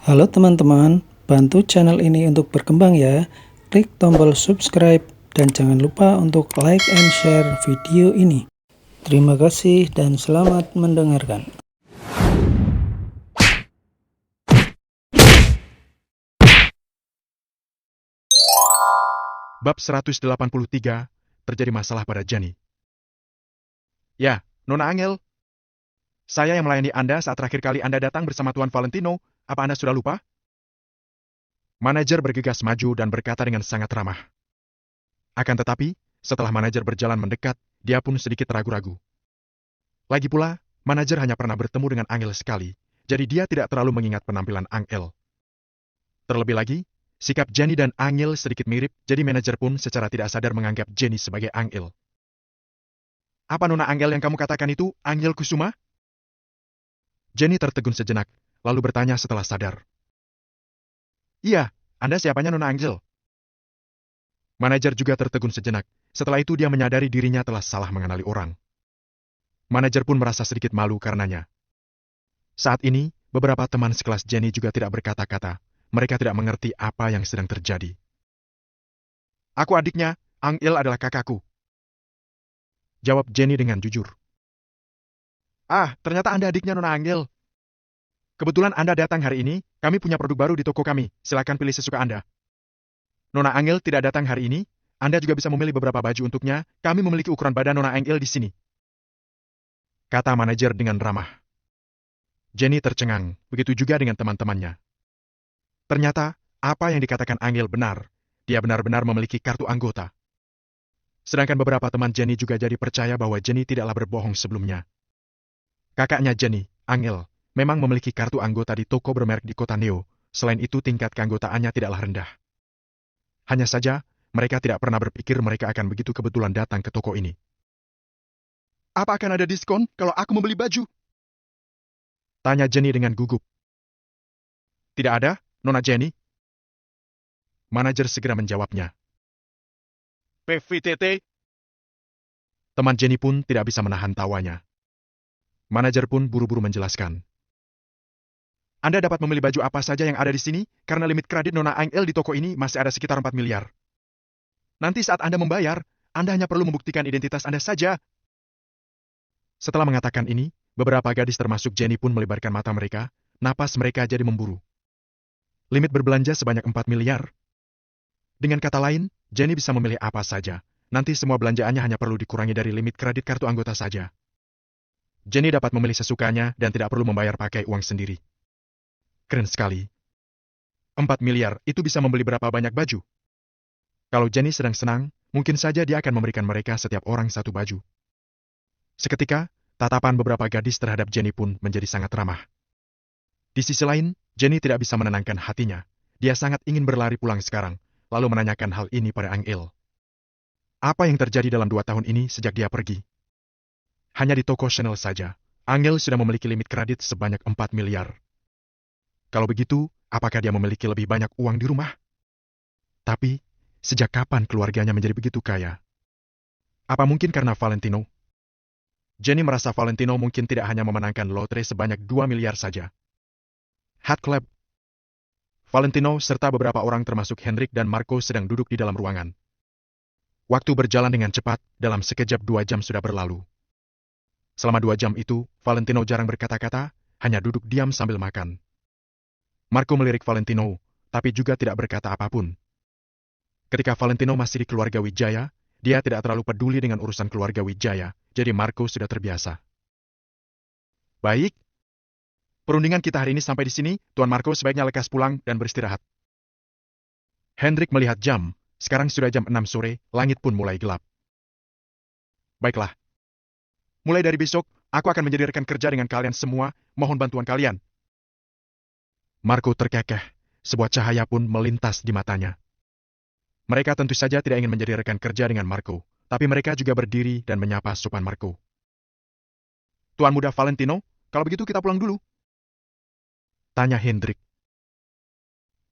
Halo teman-teman, bantu channel ini untuk berkembang ya. Klik tombol subscribe dan jangan lupa untuk like and share video ini. Terima kasih dan selamat mendengarkan. Bab 183, terjadi masalah pada Jenny. Ya, Nona Angel. Saya yang melayani Anda saat terakhir kali Anda datang bersama Tuan Valentino. Apa Anda sudah lupa? Manajer bergegas maju dan berkata dengan sangat ramah. Akan tetapi, setelah manajer berjalan mendekat, dia pun sedikit ragu-ragu. Lagi pula, manajer hanya pernah bertemu dengan Angel sekali, jadi dia tidak terlalu mengingat penampilan Angel. Terlebih lagi, sikap Jenny dan Angel sedikit mirip, jadi manajer pun secara tidak sadar menganggap Jenny sebagai Angel. Apa Nona Angel yang kamu katakan itu, Angel Kusuma? Jenny tertegun sejenak, lalu bertanya setelah sadar. Iya, Anda siapanya Nona Angel? Manajer juga tertegun sejenak, setelah itu dia menyadari dirinya telah salah mengenali orang. Manajer pun merasa sedikit malu karenanya. Saat ini, beberapa teman sekelas Jenny juga tidak berkata-kata, mereka tidak mengerti apa yang sedang terjadi. Aku adiknya, Angel adalah kakakku. Jawab Jenny dengan jujur. Ah, ternyata Anda adiknya Nona Angel. Kebetulan Anda datang hari ini, kami punya produk baru di toko kami, silakan pilih sesuka Anda. Nona Angel tidak datang hari ini, Anda juga bisa memilih beberapa baju untuknya, kami memiliki ukuran badan Nona Angel di sini. Kata manajer dengan ramah. Jenny tercengang, begitu juga dengan teman-temannya. Ternyata, apa yang dikatakan Angel benar, dia benar-benar memiliki kartu anggota. Sedangkan beberapa teman Jenny juga jadi percaya bahwa Jenny tidaklah berbohong sebelumnya. Kakaknya Jenny, Angel, memang memiliki kartu anggota di toko bermerek di kota Neo, selain itu tingkat keanggotaannya tidaklah rendah. Hanya saja, mereka tidak pernah berpikir mereka akan begitu kebetulan datang ke toko ini. Apa akan ada diskon kalau aku membeli baju? Tanya Jenny dengan gugup. Tidak ada, Nona Jenny. Manajer segera menjawabnya. PVTT. Teman Jenny pun tidak bisa menahan tawanya. Manajer pun buru-buru menjelaskan. Anda dapat memilih baju apa saja yang ada di sini, karena limit kredit Nona Angel di toko ini masih ada sekitar 4 miliar. Nanti saat Anda membayar, Anda hanya perlu membuktikan identitas Anda saja. Setelah mengatakan ini, beberapa gadis termasuk Jenny pun melebarkan mata mereka, napas mereka jadi memburu. Limit berbelanja sebanyak 4 miliar. Dengan kata lain, Jenny bisa memilih apa saja. Nanti semua belanjaannya hanya perlu dikurangi dari limit kredit kartu anggota saja. Jenny dapat memilih sesukanya dan tidak perlu membayar pakai uang sendiri. Keren sekali. 4 miliar itu bisa membeli berapa banyak baju? Kalau Jenny sedang senang, mungkin saja dia akan memberikan mereka setiap orang satu baju. Seketika, tatapan beberapa gadis terhadap Jenny pun menjadi sangat ramah. Di sisi lain, Jenny tidak bisa menenangkan hatinya. Dia sangat ingin berlari pulang sekarang, lalu menanyakan hal ini pada Angel. Apa yang terjadi dalam 2 tahun ini sejak dia pergi? Hanya di toko Chanel saja, Angel sudah memiliki limit kredit sebanyak 4 miliar. Kalau begitu, apakah dia memiliki lebih banyak uang di rumah? Tapi, sejak kapan keluarganya menjadi begitu kaya? Apa mungkin karena Valentino? Jenny merasa Valentino mungkin tidak hanya memenangkan lotre sebanyak 2 miliar saja. Hat Club. Valentino serta beberapa orang termasuk Hendrik dan Marco sedang duduk di dalam ruangan. Waktu berjalan dengan cepat, dalam sekejap 2 jam sudah berlalu. Selama 2 jam itu, Valentino jarang berkata-kata, hanya duduk diam sambil makan. Marco melirik Valentino, tapi juga tidak berkata apapun. Ketika Valentino masih di keluarga Wijaya, dia tidak terlalu peduli dengan urusan keluarga Wijaya, jadi Marco sudah terbiasa. Baik. Perundingan kita hari ini sampai di sini, Tuan Marco sebaiknya lekas pulang dan beristirahat. Hendrik melihat jam, sekarang sudah jam 6 sore, langit pun mulai gelap. Baiklah. Mulai dari besok, aku akan menjadi rekan kerja dengan kalian semua, mohon bantuan kalian. Marco terkekeh, sebuah cahaya pun melintas di matanya. Mereka tentu saja tidak ingin menjadi rekan kerja dengan Marco, tapi mereka juga berdiri dan menyapa sopan Marco. Tuan muda Valentino, kalau begitu kita pulang dulu. Tanya Hendrik.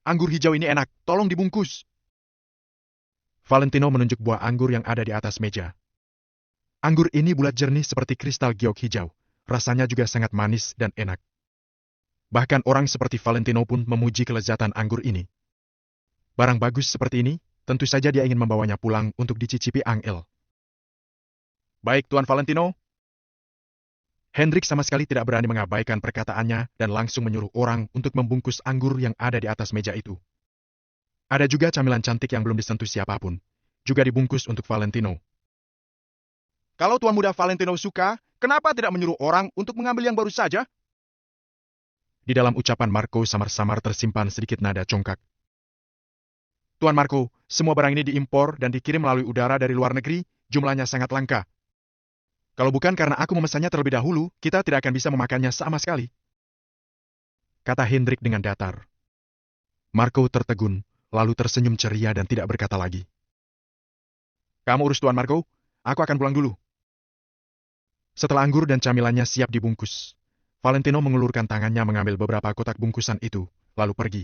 Anggur hijau ini enak, tolong dibungkus. Valentino menunjuk buah anggur yang ada di atas meja. Anggur ini bulat jernih seperti kristal giok hijau, rasanya juga sangat manis dan enak. Bahkan orang seperti Valentino pun memuji kelezatan anggur ini. Barang bagus seperti ini, tentu saja dia ingin membawanya pulang untuk dicicipi Angel. Baik, Tuan Valentino. Hendrik sama sekali tidak berani mengabaikan perkataannya dan langsung menyuruh orang untuk membungkus anggur yang ada di atas meja itu. Ada juga camilan cantik yang belum disentuh siapapun, juga dibungkus untuk Valentino. Kalau Tuan Muda Valentino suka, kenapa tidak menyuruh orang untuk mengambil yang baru saja? Di dalam ucapan Marco samar-samar tersimpan sedikit nada congkak. Tuan Marco, semua barang ini diimpor dan dikirim melalui udara dari luar negeri, jumlahnya sangat langka. Kalau bukan karena aku memesannya terlebih dahulu, kita tidak akan bisa memakannya sama sekali. Kata Hendrik dengan datar. Marco tertegun, lalu tersenyum ceria dan tidak berkata lagi. Kamu urus Tuan Marco, aku akan pulang dulu. Setelah anggur dan camilannya siap dibungkus, Valentino mengulurkan tangannya mengambil beberapa kotak bungkusan itu, lalu pergi.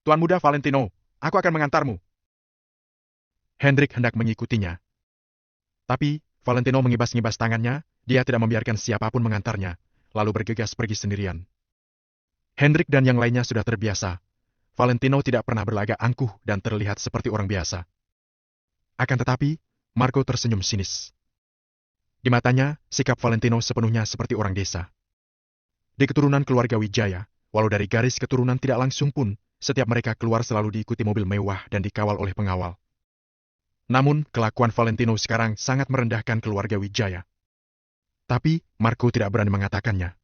Tuan Muda Valentino, aku akan mengantarmu. Hendrik hendak mengikutinya. Tapi, Valentino mengibas-ngibas tangannya, dia tidak membiarkan siapapun mengantarnya, lalu bergegas pergi sendirian. Hendrik dan yang lainnya sudah terbiasa. Valentino tidak pernah berlagak angkuh dan terlihat seperti orang biasa. Akan tetapi, Marco tersenyum sinis. Di matanya, sikap Valentino sepenuhnya seperti orang desa. Di keturunan keluarga Wijaya, walau dari garis keturunan tidak langsung pun, setiap mereka keluar selalu diikuti mobil mewah dan dikawal oleh pengawal. Namun, kelakuan Valentino sekarang sangat merendahkan keluarga Wijaya. Tapi, Marco tidak berani mengatakannya.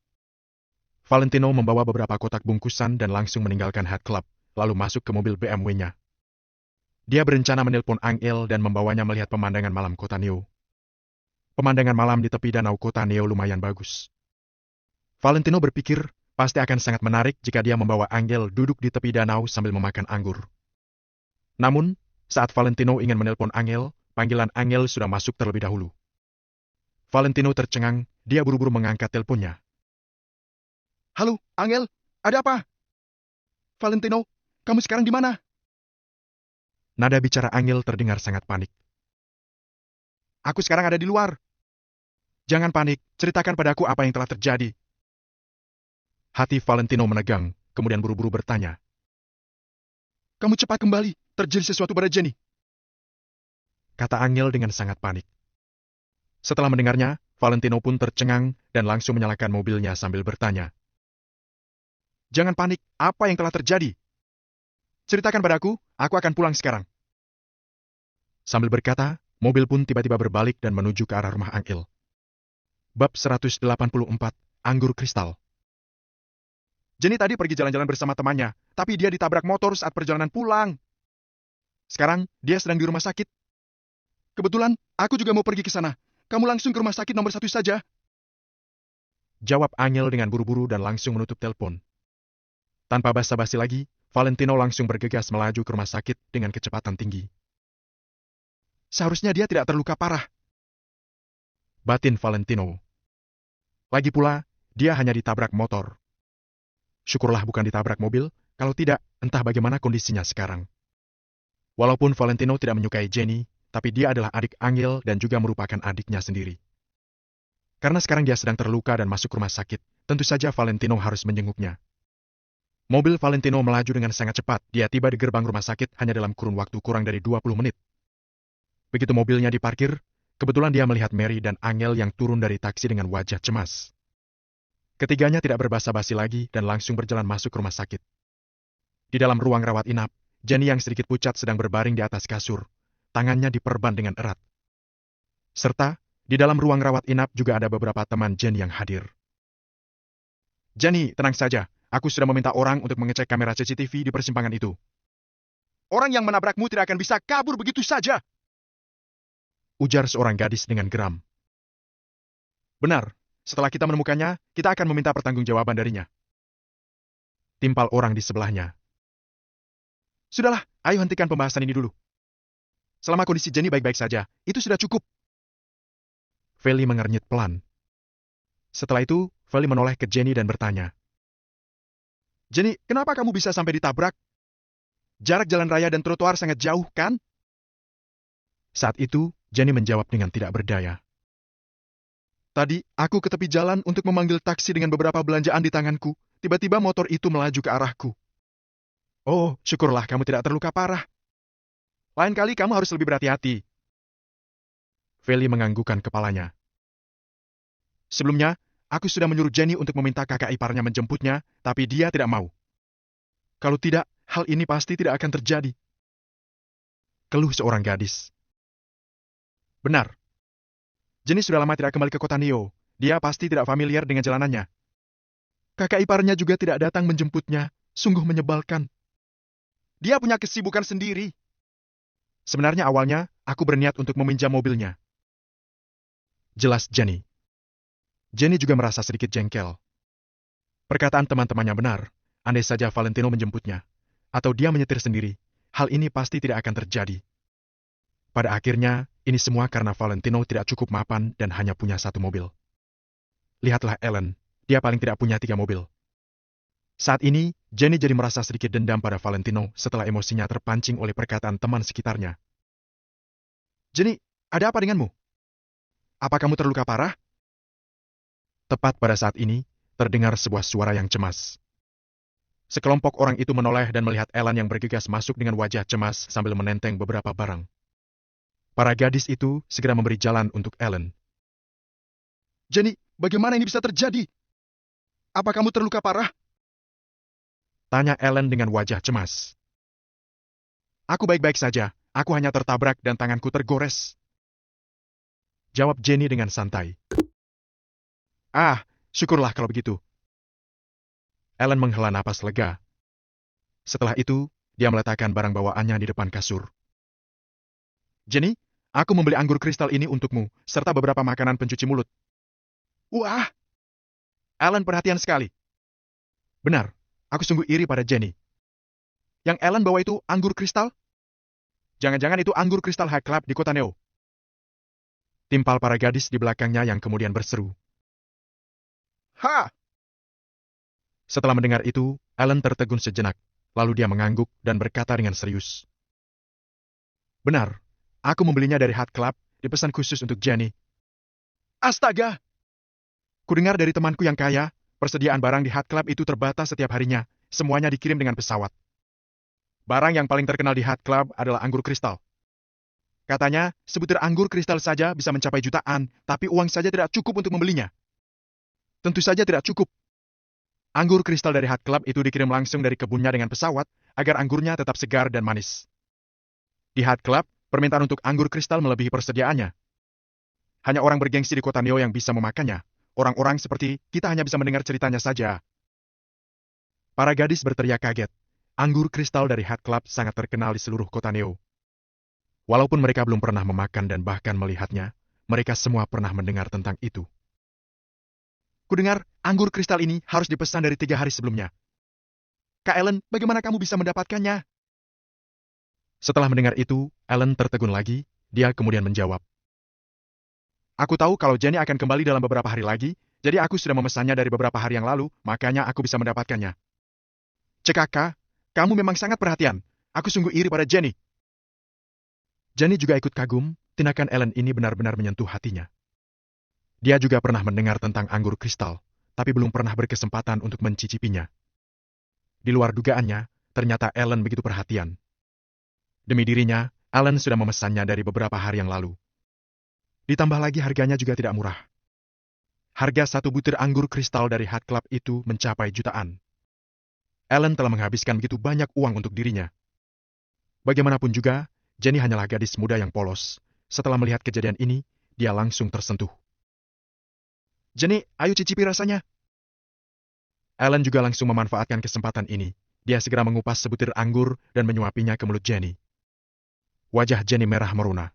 Valentino membawa beberapa kotak bungkusan dan langsung meninggalkan Hat Club, lalu masuk ke mobil BMW-nya. Dia berencana menelpon Angel dan membawanya melihat pemandangan malam kota Neo. Pemandangan malam di tepi danau kota Neo lumayan bagus. Valentino berpikir, pasti akan sangat menarik jika dia membawa Angel duduk di tepi danau sambil memakan anggur. Namun, saat Valentino ingin menelpon Angel, panggilan Angel sudah masuk terlebih dahulu. Valentino tercengang, dia buru-buru mengangkat teleponnya. Halo, Angel, ada apa? Valentino, kamu sekarang di mana? Nada bicara Angel terdengar sangat panik. Aku sekarang ada di luar. Jangan panik, ceritakan padaku apa yang telah terjadi. Hati Valentino menegang, kemudian buru-buru bertanya. Kamu cepat kembali, terjadi sesuatu pada Jenny. Kata Angel dengan sangat panik. Setelah mendengarnya, Valentino pun tercengang dan langsung menyalakan mobilnya sambil bertanya. Jangan panik, apa yang telah terjadi? Ceritakan padaku, aku akan pulang sekarang. Sambil berkata, mobil pun tiba-tiba berbalik dan menuju ke arah rumah Angel. Bab 184, Anggur Kristal. Jenny tadi pergi jalan-jalan bersama temannya, tapi dia ditabrak motor saat perjalanan pulang. Sekarang, dia sedang di rumah sakit. Kebetulan, aku juga mau pergi ke sana. Kamu langsung ke rumah sakit nomor 1 saja. Jawab Angel dengan buru-buru dan langsung menutup telepon. Tanpa basa-basi lagi, Valentino langsung bergegas melaju ke rumah sakit dengan kecepatan tinggi. Seharusnya dia tidak terluka parah. Batin Valentino. Lagi pula, dia hanya ditabrak motor. Syukurlah bukan ditabrak mobil, kalau tidak, entah bagaimana kondisinya sekarang. Walaupun Valentino tidak menyukai Jenny, tapi dia adalah adik Angel dan juga merupakan adiknya sendiri. Karena sekarang dia sedang terluka dan masuk rumah sakit, tentu saja Valentino harus menjenguknya. Mobil Valentino melaju dengan sangat cepat, dia tiba di gerbang rumah sakit hanya dalam kurun waktu kurang dari 20 menit. Begitu mobilnya diparkir, kebetulan dia melihat Mary dan Angel yang turun dari taksi dengan wajah cemas. Ketiganya tidak berbasa-basi lagi dan langsung berjalan masuk ke rumah sakit. Di dalam ruang rawat inap, Jenny yang sedikit pucat sedang berbaring di atas kasur. Tangannya diperban dengan erat. Serta, di dalam ruang rawat inap juga ada beberapa teman Jenny yang hadir. Jenny, tenang saja. Aku sudah meminta orang untuk mengecek kamera CCTV di persimpangan itu. Orang yang menabrakmu tidak akan bisa kabur begitu saja. Ujar seorang gadis dengan geram. Benar. Setelah kita menemukannya, kita akan meminta pertanggungjawaban darinya. Timpal orang di sebelahnya. Sudahlah, ayo hentikan pembahasan ini dulu. Selama kondisi Jenny baik-baik saja, itu sudah cukup. Feli mengernyit pelan. Setelah itu, Feli menoleh ke Jenny dan bertanya. Jenny, kenapa kamu bisa sampai ditabrak? Jarak jalan raya dan trotoar sangat jauh, kan? Saat itu, Jenny menjawab dengan tidak berdaya. Tadi, aku ke tepi jalan untuk memanggil taksi dengan beberapa belanjaan di tanganku. Tiba-tiba motor itu melaju ke arahku. Oh, syukurlah kamu tidak terluka parah. Lain kali kamu harus lebih berhati-hati. Feli menganggukkan kepalanya. Sebelumnya, aku sudah menyuruh Jenny untuk meminta kakak iparnya menjemputnya, tapi dia tidak mau. Kalau tidak, hal ini pasti tidak akan terjadi. Keluh seorang gadis. Benar. Jenny sudah lama tidak kembali ke kota Neo. Dia pasti tidak familiar dengan jalanannya. Kakak iparnya juga tidak datang menjemputnya. Sungguh menyebalkan. Dia punya kesibukan sendiri. Sebenarnya awalnya, aku berniat untuk meminjam mobilnya. Jelas Jenny. Jenny juga merasa sedikit jengkel. Perkataan teman-temannya benar. Andai saja Valentino menjemputnya, atau dia menyetir sendiri, hal ini pasti tidak akan terjadi. Pada akhirnya, ini semua karena Valentino tidak cukup mapan dan hanya punya satu mobil. Lihatlah Ellen, dia paling tidak punya 3 mobil. Saat ini, Jenny jadi merasa sedikit dendam pada Valentino setelah emosinya terpancing oleh perkataan teman sekitarnya. Jenny, ada apa denganmu? Apa kamu terluka parah? Tepat pada saat ini, terdengar sebuah suara yang cemas. Sekelompok orang itu menoleh dan melihat Ellen yang bergegas masuk dengan wajah cemas sambil menenteng beberapa barang. Para gadis itu segera memberi jalan untuk Ellen. Jenny, bagaimana ini bisa terjadi? Apa kamu terluka parah? Tanya Ellen dengan wajah cemas. Aku baik-baik saja, aku hanya tertabrak dan tanganku tergores. Jawab Jenny dengan santai. Ah, syukurlah kalau begitu. Ellen menghela napas lega. Setelah itu, dia meletakkan barang bawaannya di depan kasur. Jenny, aku membeli anggur kristal ini untukmu, serta beberapa makanan pencuci mulut. Wah! Ellen perhatian sekali. Benar, aku sungguh iri pada Jenny. Yang Ellen bawa itu anggur kristal? Jangan-jangan itu anggur kristal High Club di kota Neo. Timpal para gadis di belakangnya yang kemudian berseru. Ha! Setelah mendengar itu, Ellen tertegun sejenak, lalu dia mengangguk dan berkata dengan serius. Benar, aku membelinya dari Hot Club, dipesan khusus untuk Jenny. Astaga! Kudengar dari temanku yang kaya, persediaan barang di Hot Club itu terbatas setiap harinya, semuanya dikirim dengan pesawat. Barang yang paling terkenal di Hot Club adalah anggur kristal. Katanya, sebutir anggur kristal saja bisa mencapai jutaan, tapi uang saja tidak cukup untuk membelinya. Tentu saja tidak cukup. Anggur kristal dari Hot Club itu dikirim langsung dari kebunnya dengan pesawat, agar anggurnya tetap segar dan manis. Di Hot Club, permintaan untuk anggur kristal melebihi persediaannya. Hanya orang bergengsi di kota Neo yang bisa memakannya. Orang-orang seperti kita hanya bisa mendengar ceritanya saja. Para gadis berteriak kaget. Anggur kristal dari Hot Club sangat terkenal di seluruh kota Neo. Walaupun mereka belum pernah memakan dan bahkan melihatnya, mereka semua pernah mendengar tentang itu. Kudengar, anggur kristal ini harus dipesan dari 3 hari sebelumnya. Kak Ellen, bagaimana kamu bisa mendapatkannya? Setelah mendengar itu, Ellen tertegun lagi, dia kemudian menjawab. Aku tahu kalau Jenny akan kembali dalam beberapa hari lagi, jadi aku sudah memesannya dari beberapa hari yang lalu, makanya aku bisa mendapatkannya. Cekaka, kamu memang sangat perhatian. Aku sungguh iri pada Jenny. Jenny juga ikut kagum, tindakan Ellen ini benar-benar menyentuh hatinya. Dia juga pernah mendengar tentang anggur kristal, tapi belum pernah berkesempatan untuk mencicipinya. Di luar dugaannya, ternyata Ellen begitu perhatian. Demi dirinya, Ellen sudah memesannya dari beberapa hari yang lalu. Ditambah lagi harganya juga tidak murah. Harga satu butir anggur kristal dari Hot Club itu mencapai jutaan. Ellen telah menghabiskan begitu banyak uang untuk dirinya. Bagaimanapun juga, Jenny hanyalah gadis muda yang polos. Setelah melihat kejadian ini, dia langsung tersentuh. Jenny, ayo cicipi rasanya. Ellen juga langsung memanfaatkan kesempatan ini. Dia segera mengupas sebutir anggur dan menyuapinya ke mulut Jenny. Wajah Jenny merah meruna.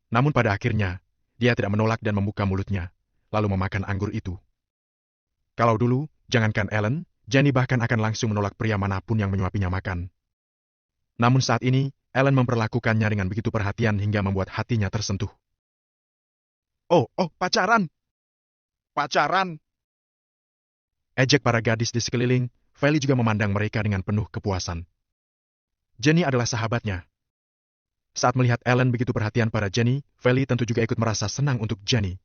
Namun pada akhirnya, dia tidak menolak dan membuka mulutnya, lalu memakan anggur itu. Kalau dulu, jangankan Ellen, Jenny bahkan akan langsung menolak pria manapun yang menyuapinya makan. Namun saat ini, Ellen memperlakukannya dengan begitu perhatian hingga membuat hatinya tersentuh. Oh, pacaran! Pacaran! Ejek para gadis di sekeliling, Feli juga memandang mereka dengan penuh kepuasan. Jenny adalah sahabatnya. Saat melihat Ellen begitu perhatian pada Jenny, Feli tentu juga ikut merasa senang untuk Jenny.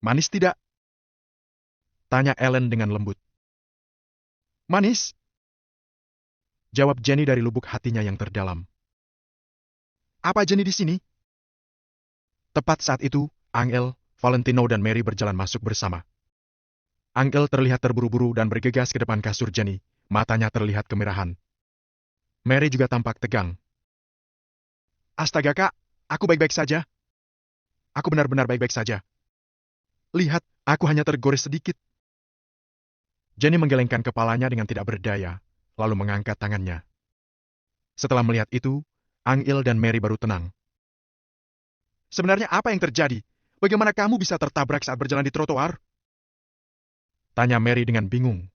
Manis tidak? Tanya Ellen dengan lembut. Manis? Jawab Jenny dari lubuk hatinya yang terdalam. Apa Jenny di sini? Tepat saat itu, Angel, Valentino dan Mary berjalan masuk bersama. Angel terlihat terburu-buru dan bergegas ke depan kasur Jenny, matanya terlihat kemerahan. Mary juga tampak tegang. Astaga kak, aku baik-baik saja. Aku benar-benar baik-baik saja. Lihat, aku hanya tergores sedikit. Jenny menggelengkan kepalanya dengan tidak berdaya, lalu mengangkat tangannya. Setelah melihat itu, Angel dan Mary baru tenang. Sebenarnya apa yang terjadi? Bagaimana kamu bisa tertabrak saat berjalan di trotoar? Tanya Mary dengan bingung.